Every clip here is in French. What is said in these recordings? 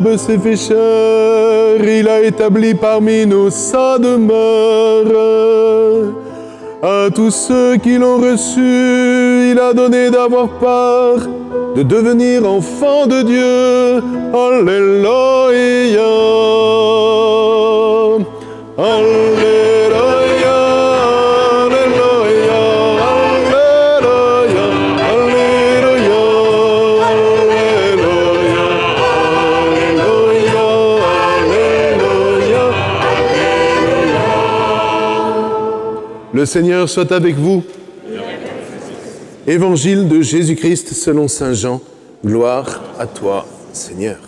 de ses pécheurs, il a établi parmi nous sa demeure. À tous ceux qui l'ont reçu, il a donné d'avoir part, de devenir enfants de Dieu. Alléluia. Alléluia. Alléluia. Alléluia. Alléluia. Alléluia. Alléluia. Le Seigneur soit avec vous. Évangile de Jésus-Christ selon saint Jean. Gloire à toi, Seigneur.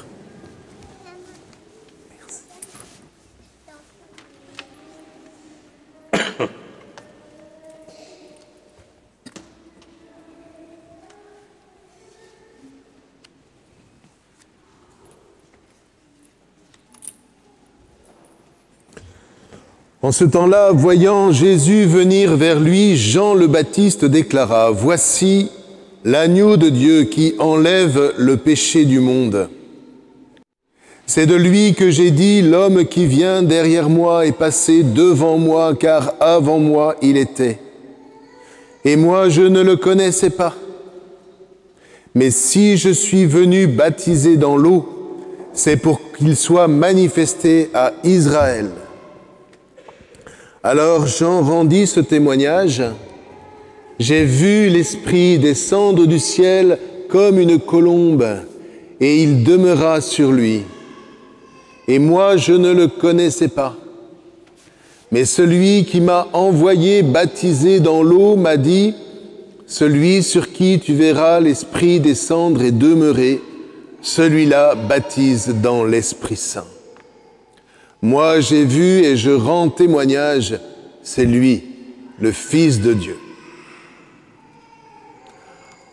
En ce temps-là, voyant Jésus venir vers lui, Jean le Baptiste déclara « Voici l'agneau de Dieu qui enlève le péché du monde. C'est de lui que j'ai dit, l'homme qui vient derrière moi est passé devant moi, car avant moi il était. Et moi je ne le connaissais pas. Mais si je suis venu baptiser dans l'eau, c'est pour qu'il soit manifesté à Israël. » Alors Jean rendit ce témoignage. J'ai vu l'Esprit descendre du ciel comme une colombe, et il demeura sur lui. Et moi, je ne le connaissais pas. Mais celui qui m'a envoyé baptiser dans l'eau m'a dit, « Celui sur qui tu verras l'Esprit descendre et demeurer, celui-là baptise dans l'Esprit Saint. » Moi, j'ai vu et je rends témoignage, c'est lui, le Fils de Dieu.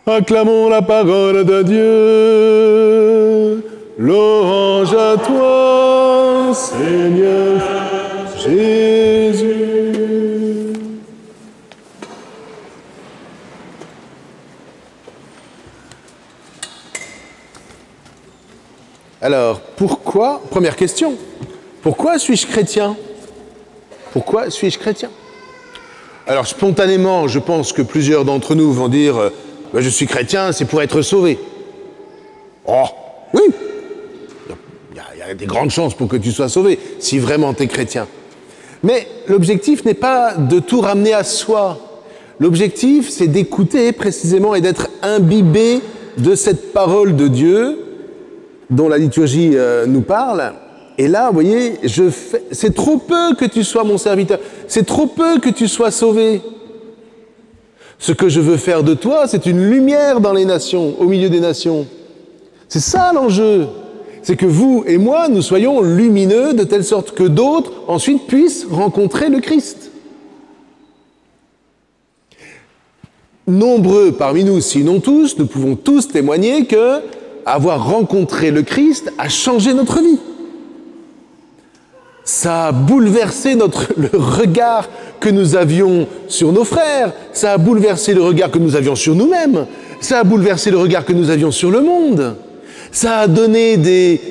Acclamons la parole de Dieu. Louange à toi, Seigneur Jésus. Alors, pourquoi, première question, pourquoi suis-je chrétien? Pourquoi suis-je chrétien? Alors, spontanément, je pense que plusieurs d'entre nous vont dire je suis chrétien, c'est pour être sauvé. Oh, oui, il y a des grandes chances pour que tu sois sauvé, si vraiment tu es chrétien. Mais l'objectif n'est pas de tout ramener à soi. L'objectif, c'est d'écouter précisément et d'être imbibé de cette parole de Dieu dont la liturgie nous parle. Et là, vous voyez, c'est trop peu que tu sois mon serviteur, c'est trop peu que tu sois sauvé. Ce que je veux faire de toi, c'est une lumière dans les nations, au milieu des nations. C'est ça l'enjeu. C'est que vous et moi, nous soyons lumineux de telle sorte que d'autres, ensuite, puissent rencontrer le Christ. Nombreux parmi nous, sinon tous, nous pouvons tous témoigner que avoir rencontré le Christ a changé notre vie. Ça a bouleversé le regard que nous avions sur nos frères, ça a bouleversé le regard que nous avions sur nous-mêmes, ça a bouleversé le regard que nous avions sur le monde, ça a donné des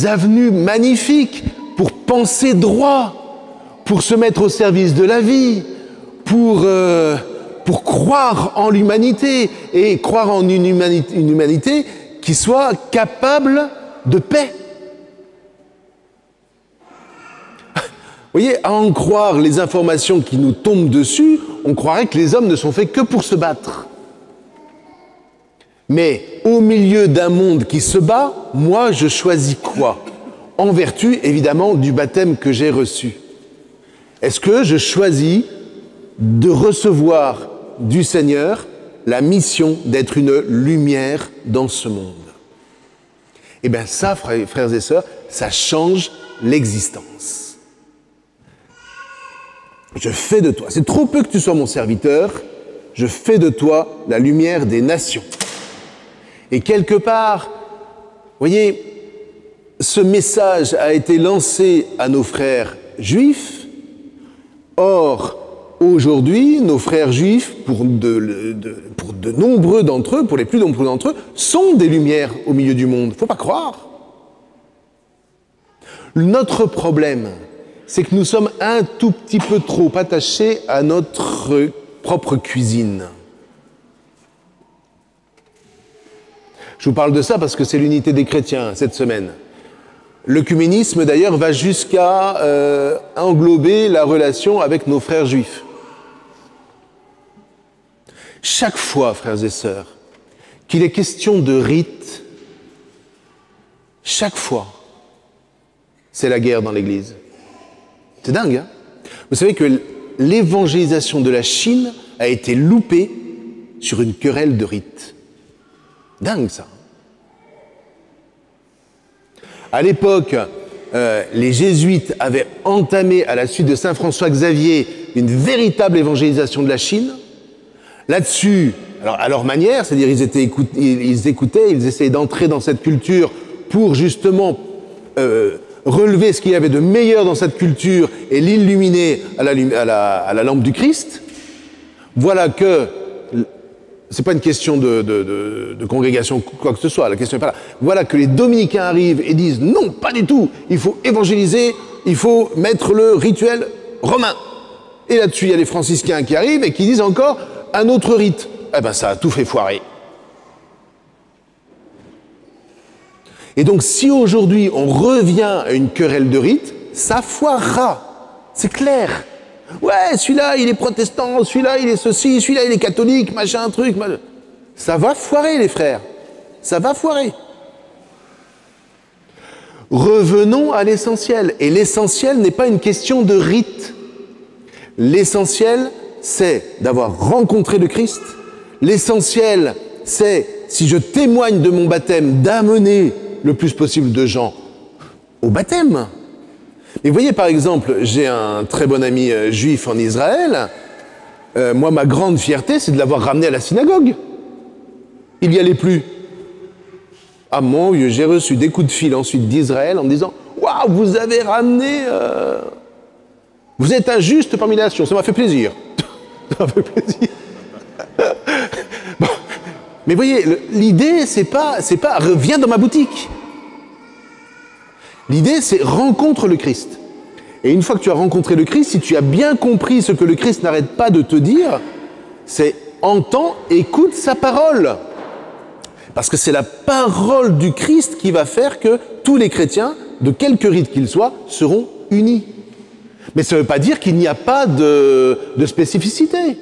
avenues magnifiques pour penser droit, pour se mettre au service de la vie, pour croire en l'humanité et croire en une humanité qui soit capable de paix. Vous voyez, à en croire les informations qui nous tombent dessus, on croirait que les hommes ne sont faits que pour se battre. Mais au milieu d'un monde qui se bat, moi je choisis quoi? En vertu, évidemment, du baptême que j'ai reçu. Est-ce que je choisis de recevoir du Seigneur la mission d'être une lumière dans ce monde? Eh bien ça, frères et sœurs, ça change l'existence. Je fais de toi, c'est trop peu que tu sois mon serviteur, je fais de toi la lumière des nations. Et quelque part, vous voyez, ce message a été lancé à nos frères juifs. Or, aujourd'hui, nos frères juifs, pour de de nombreux d'entre eux, pour les plus nombreux d'entre eux, sont des lumières au milieu du monde. Faut pas croire. Notre problème, c'est que nous sommes un tout petit peu trop attachés à notre propre cuisine. Je vous parle de ça parce que c'est l'unité des chrétiens cette semaine. L'œcuménisme, d'ailleurs, va jusqu'à englober la relation avec nos frères juifs. Chaque fois, frères et sœurs, qu'il est question de rite, chaque fois, c'est la guerre dans l'Église. C'est dingue, hein? Vous savez que l'évangélisation de la Chine a été loupée sur une querelle de rites. Dingue, ça. À l'époque, les jésuites avaient entamé, à la suite de saint François Xavier, une véritable évangélisation de la Chine. Là-dessus, alors à leur manière, c'est-à-dire ils écoutaient, ils essayaient d'entrer dans cette culture pour justement relever ce qu'il y avait de meilleur dans cette culture et l'illuminer à la lampe du Christ. Voilà que c'est pas une question de congrégation, quoi que ce soit, la question n'est pas là. Voilà que les dominicains arrivent et disent non, pas du tout, il faut évangéliser, il faut mettre le rituel romain. Et là-dessus, il y a les franciscains qui arrivent et qui disent encore un autre rite. Eh ben, ça a tout fait foirer. Et donc, si aujourd'hui on revient à une querelle de rites, ça foirera. C'est clair. Ouais, celui-là, il est protestant, celui-là, il est ceci, celui-là, il est catholique, machin, truc. Machin. Ça va foirer, les frères. Ça va foirer. Revenons à l'essentiel. Et l'essentiel n'est pas une question de rite. L'essentiel, c'est d'avoir rencontré le Christ. L'essentiel, c'est, si je témoigne de mon baptême, d'amener le plus possible de gens au baptême. Et vous voyez, par exemple, j'ai un très bon ami juif en Israël. Moi, ma grande fierté, c'est de l'avoir ramené à la synagogue. Il n'y allait plus. Ah mon Dieu, j'ai reçu des coups de fil ensuite d'Israël en me disant « Waouh, vous avez ramené... Vous êtes un juste parmi les nations. » Ça m'a fait plaisir. Ça m'a fait plaisir. Bon. Mais vous voyez, l'idée, c'est pas viens dans ma boutique. L'idée, c'est rencontre le Christ. Et une fois que tu as rencontré le Christ, si tu as bien compris ce que le Christ n'arrête pas de te dire, c'est entends, écoute sa parole. Parce que c'est la parole du Christ qui va faire que tous les chrétiens, de quelque rite qu'ils soient, seront unis. Mais ça ne veut pas dire qu'il n'y a pas de spécificité.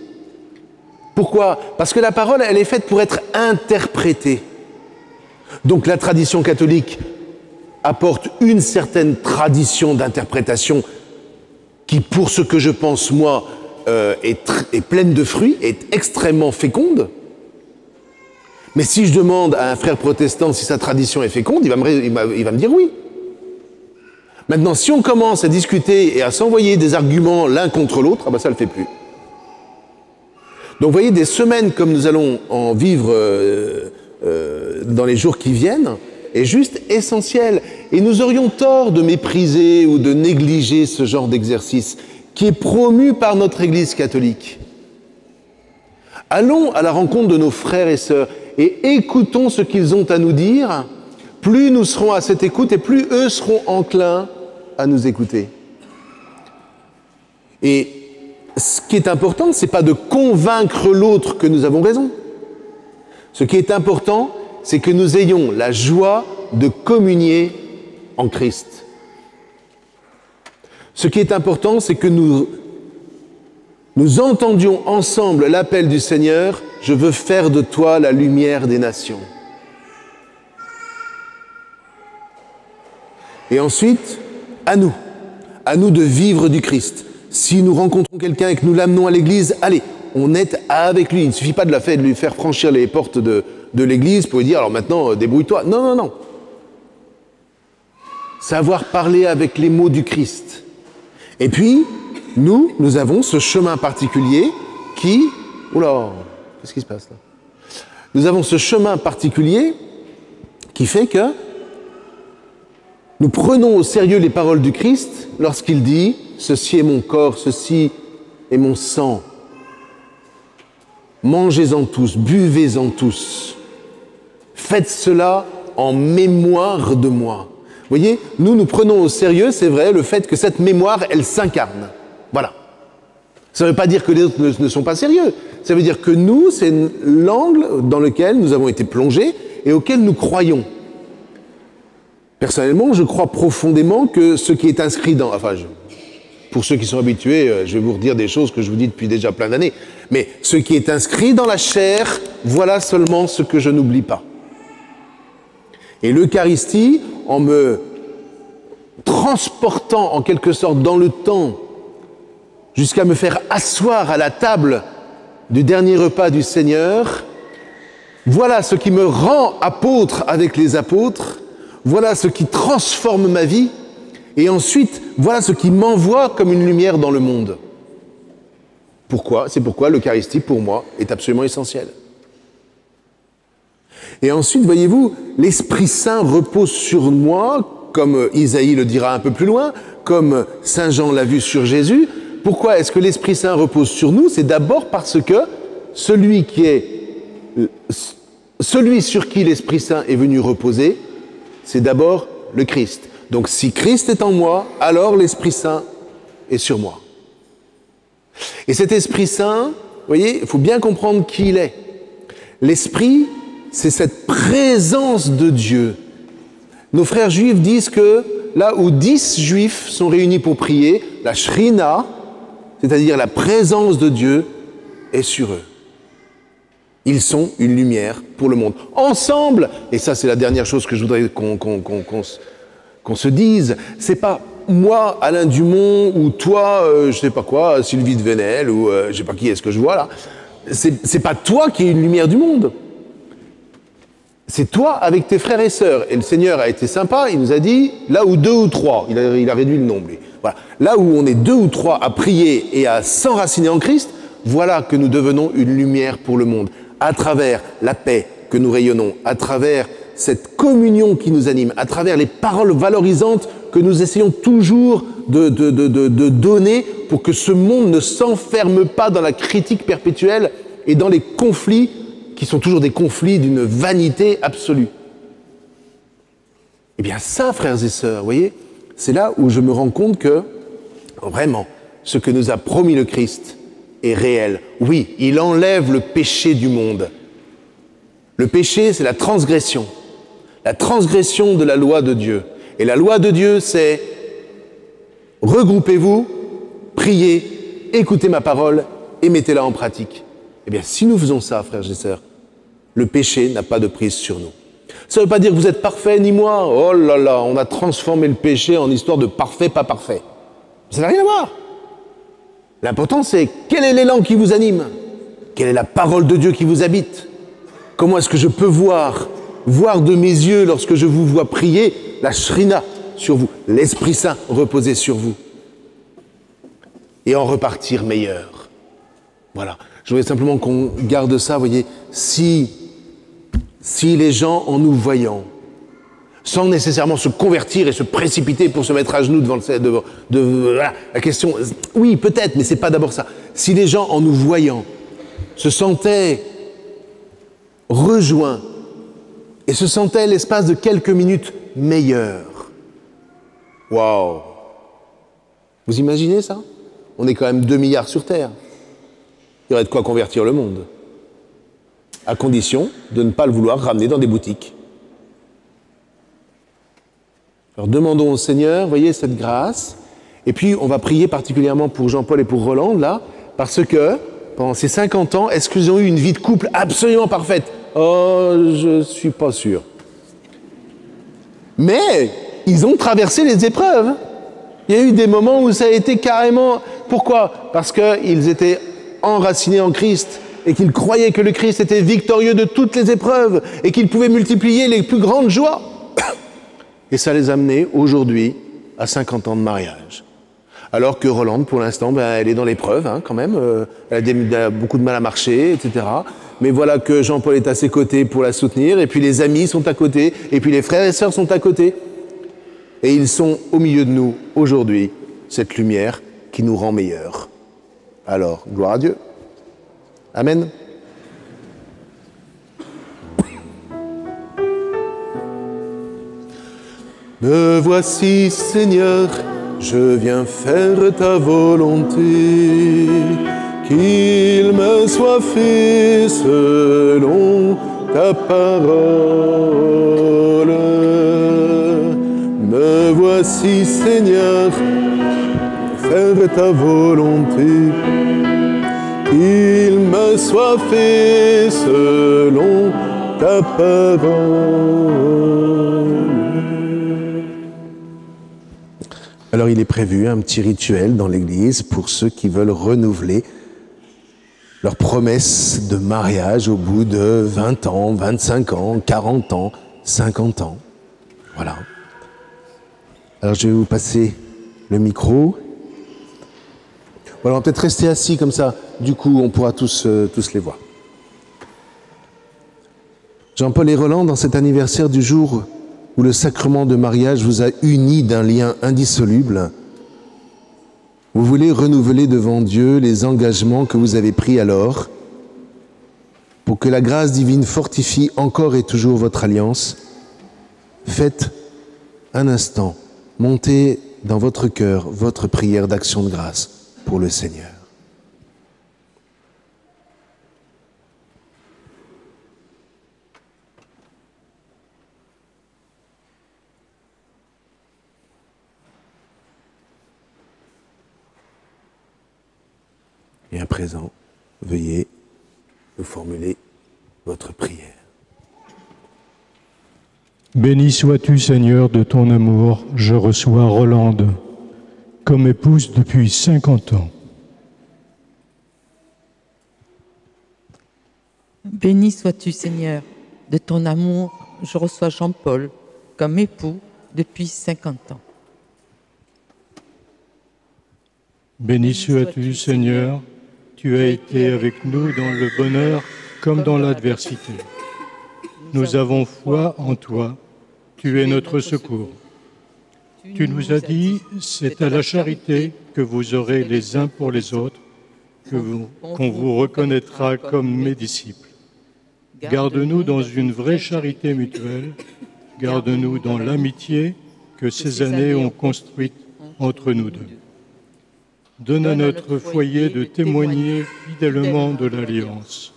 Pourquoi? Parce que la parole, elle est faite pour être interprétée. Donc la tradition catholique apporte une certaine tradition d'interprétation qui, pour ce que je pense moi, est pleine de fruits, est extrêmement féconde. Mais si je demande à un frère protestant si sa tradition est féconde, il va me dire oui. Maintenant, si on commence à discuter et à s'envoyer des arguments l'un contre l'autre, ah ben ça ne le fait plus. Donc vous voyez, des semaines comme nous allons en vivre dans les jours qui viennent, est juste essentiel. Et nous aurions tort de mépriser ou de négliger ce genre d'exercice qui est promu par notre Église catholique. Allons à la rencontre de nos frères et sœurs et écoutons ce qu'ils ont à nous dire. Plus nous serons à cette écoute et plus eux seront enclins à nous écouter. Et ce qui est important, ce n'est pas de convaincre l'autre que nous avons raison. Ce qui est important, c'est que nous ayons la joie de communier en Christ. Ce qui est important, c'est que nous entendions ensemble l'appel du Seigneur « Je veux faire de toi la lumière des nations ». Et ensuite, à nous de vivre du Christ. Si nous rencontrons quelqu'un et que nous l'amenons à l'église, allez, on est avec lui. Il ne suffit pas de lui faire franchir les portes de l'église pour lui dire, alors maintenant, débrouille-toi. Non, non, non. Savoir parler avec les mots du Christ. Et puis, nous avons ce chemin particulier qui... Oula, qu'est-ce qui se passe là? Nous avons ce chemin particulier qui fait que nous prenons au sérieux les paroles du Christ lorsqu'il dit « Ceci est mon corps, ceci est mon sang ». Mangez-en tous, buvez-en tous. Faites cela en mémoire de moi. Vous voyez, nous prenons au sérieux, c'est vrai, le fait que cette mémoire, elle s'incarne. Voilà. Ça ne veut pas dire que les autres ne sont pas sérieux. Ça veut dire que nous, c'est l'angle dans lequel nous avons été plongés et auquel nous croyons. Personnellement, je crois profondément que ce qui est inscrit dans... Enfin, pour ceux qui sont habitués, je vais vous redire des choses que je vous dis depuis déjà plein d'années. Mais ce qui est inscrit dans la chair, voilà seulement ce que je n'oublie pas. Et l'Eucharistie, en me transportant en quelque sorte dans le temps, jusqu'à me faire asseoir à la table du dernier repas du Seigneur, voilà ce qui me rend apôtre avec les apôtres, voilà ce qui transforme ma vie, et ensuite, voilà ce qui m'envoie comme une lumière dans le monde. Pourquoi? C'est pourquoi l'Eucharistie, pour moi, est absolument essentielle. Et ensuite, voyez-vous, l'Esprit Saint repose sur moi, comme Isaïe le dira un peu plus loin, comme Saint Jean l'a vu sur Jésus. Pourquoi est-ce que l'Esprit Saint repose sur nous? C'est d'abord parce que celui sur qui l'Esprit Saint est venu reposer, c'est d'abord le Christ. Donc si Christ est en moi, alors l'Esprit Saint est sur moi. Et cet Esprit Saint, vous voyez, il faut bien comprendre qui il est. L'Esprit, c'est cette présence de Dieu. Nos frères juifs disent que là où 10 juifs sont réunis pour prier, la Shrina, c'est-à-dire la présence de Dieu, est sur eux. Ils sont une lumière pour le monde. Ensemble, et ça c'est la dernière chose que je voudrais qu'on se dise, c'est pas moi, Alain Dumont, ou toi, je sais pas quoi, Sylvie de Venel, ou je sais pas qui est-ce que je vois là. C'est pas toi qui es une lumière du monde. C'est toi avec tes frères et sœurs. Et le Seigneur a été sympa, il nous a dit, là où 2 ou 3, il a réduit le nombre, lui. Voilà. Là où on est 2 ou 3 à prier et à s'enraciner en Christ, voilà que nous devenons une lumière pour le monde. À travers la paix que nous rayonnons, à travers cette communion qui nous anime, à travers les paroles valorisantes que nous essayons toujours de donner pour que ce monde ne s'enferme pas dans la critique perpétuelle et dans les conflits qui sont toujours des conflits d'une vanité absolue. Eh bien ça, frères et sœurs, vous voyez, c'est là où je me rends compte que, vraiment, ce que nous a promis le Christ est réel. Oui, il enlève le péché du monde. Le péché, c'est la transgression de la loi de Dieu. Et la loi de Dieu, c'est regroupez-vous, priez, écoutez ma parole et mettez-la en pratique. Eh bien, si nous faisons ça, frères et sœurs, le péché n'a pas de prise sur nous. Ça ne veut pas dire que vous êtes parfait, ni moi. Oh là là, on a transformé le péché en histoire de parfait, pas parfait. Ça n'a rien à voir. L'important, c'est quel est l'élan qui vous anime? Quelle est la parole de Dieu qui vous habite? Comment est-ce que je peux voir de mes yeux, lorsque je vous vois prier, la Shrina sur vous, l'Esprit Saint reposer sur vous, et en repartir meilleur. Voilà. Je voudrais simplement qu'on garde ça, vous voyez, si les gens, en nous voyant, sans nécessairement se convertir et se précipiter pour se mettre à genoux devant voilà, la question, oui, peut-être, mais c'est pas d'abord ça. Si les gens, en nous voyant, se sentaient rejoints et se sentaient l'espace de quelques minutes meilleurs. Waouh! Vous imaginez ça? On est quand même 2 milliards sur Terre. Il y aurait de quoi convertir le monde. À condition de ne pas le vouloir ramener dans des boutiques. Alors demandons au Seigneur, voyez, cette grâce. Et puis on va prier particulièrement pour Jean-Paul et pour Roland, là, parce que pendant ces 50 ans, est-ce qu'ils ont eu une vie de couple absolument parfaite? Oh, je suis pas sûr. Mais ils ont traversé les épreuves. Il y a eu des moments où ça a été carrément... Pourquoi? Parce qu'ils étaient enracinés en Christ et qu'ils croyaient que le Christ était victorieux de toutes les épreuves et qu'il pouvait multiplier les plus grandes joies. Et ça les a amenés aujourd'hui à 50 ans de mariage. Alors que Rolande, pour l'instant, elle est dans l'épreuve, hein, quand même. Elle a beaucoup de mal à marcher, etc. Mais voilà que Jean-Paul est à ses côtés pour la soutenir, et puis les amis sont à côté, et puis les frères et sœurs sont à côté. Et ils sont au milieu de nous aujourd'hui, cette lumière qui nous rend meilleurs. Alors, gloire à Dieu. Amen. Me voici, Seigneur, je viens faire ta volonté. Qu'il me soit fait selon ta parole. Me voici, Seigneur, faire ta volonté. Qu'il me soit fait selon ta parole. Alors il est prévu un petit rituel dans l'Église pour ceux qui veulent renouveler leur promesse de mariage au bout de 20 ans, 25 ans, 40 ans, 50 ans. Voilà. Alors je vais vous passer le micro. Voilà, on va peut-être rester assis comme ça. Du coup, on pourra tous les voir. Jean-Paul et Roland, dans cet anniversaire du jour où le sacrement de mariage vous a unis d'un lien indissoluble, vous voulez renouveler devant Dieu les engagements que vous avez pris alors pour que la grâce divine fortifie encore et toujours votre alliance. Faites un instant monter dans votre cœur votre prière d'action de grâce pour le Seigneur. Et à présent, veuillez nous formuler votre prière. Béni sois-tu, Seigneur, de ton amour, je reçois Rolande comme épouse depuis 50 ans. Béni sois-tu, Seigneur, de ton amour, je reçois Jean-Paul comme époux depuis 50 ans. Béni sois-tu, Seigneur, tu as été avec nous dans le bonheur comme dans l'adversité. Nous avons foi en toi, tu es notre secours. Tu nous as dit, c'est à la charité que vous aurez les uns pour les autres, qu'on vous reconnaîtra comme mes disciples. Garde-nous dans une vraie charité mutuelle, garde-nous dans l'amitié que ces années ont construite entre nous deux. Donne à notre foyer de témoigner fidèlement de l'alliance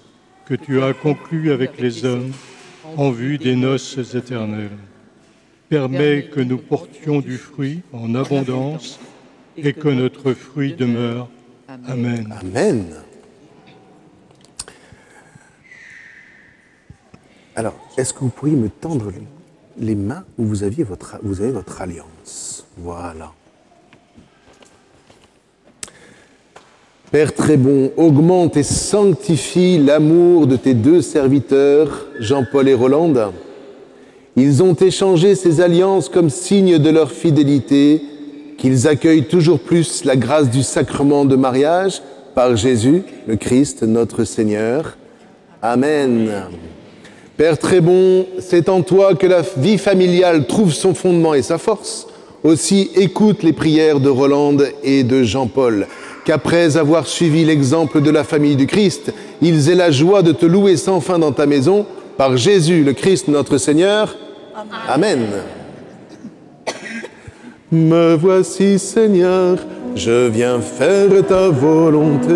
que tu as conclue avec les hommes en vue des noces éternelles. Permets que nous portions du fruit en abondance et que notre fruit demeure. Amen. Amen. Alors, est-ce que vous pourriez me tendre les mains où vous avez votre alliance? Voilà. Père très bon, augmente et sanctifie l'amour de tes deux serviteurs, Jean-Paul et Rolande. Ils ont échangé ces alliances comme signe de leur fidélité, qu'ils accueillent toujours plus la grâce du sacrement de mariage par Jésus, le Christ, notre Seigneur. Amen. Père très bon, c'est en toi que la vie familiale trouve son fondement et sa force. Aussi, écoute les prières de Rolande et de Jean-Paul, qu'après avoir suivi l'exemple de la famille du Christ, ils aient la joie de te louer sans fin dans ta maison, par Jésus, le Christ, notre Seigneur. Amen. Me voici, Seigneur, je viens faire ta volonté,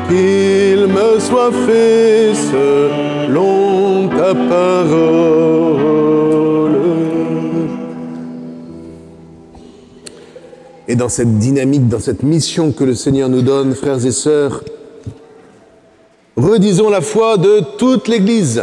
qu'il me soit fait selon ta parole. Et dans cette dynamique, dans cette mission que le Seigneur nous donne, frères et sœurs, redisons la foi de toute l'Église.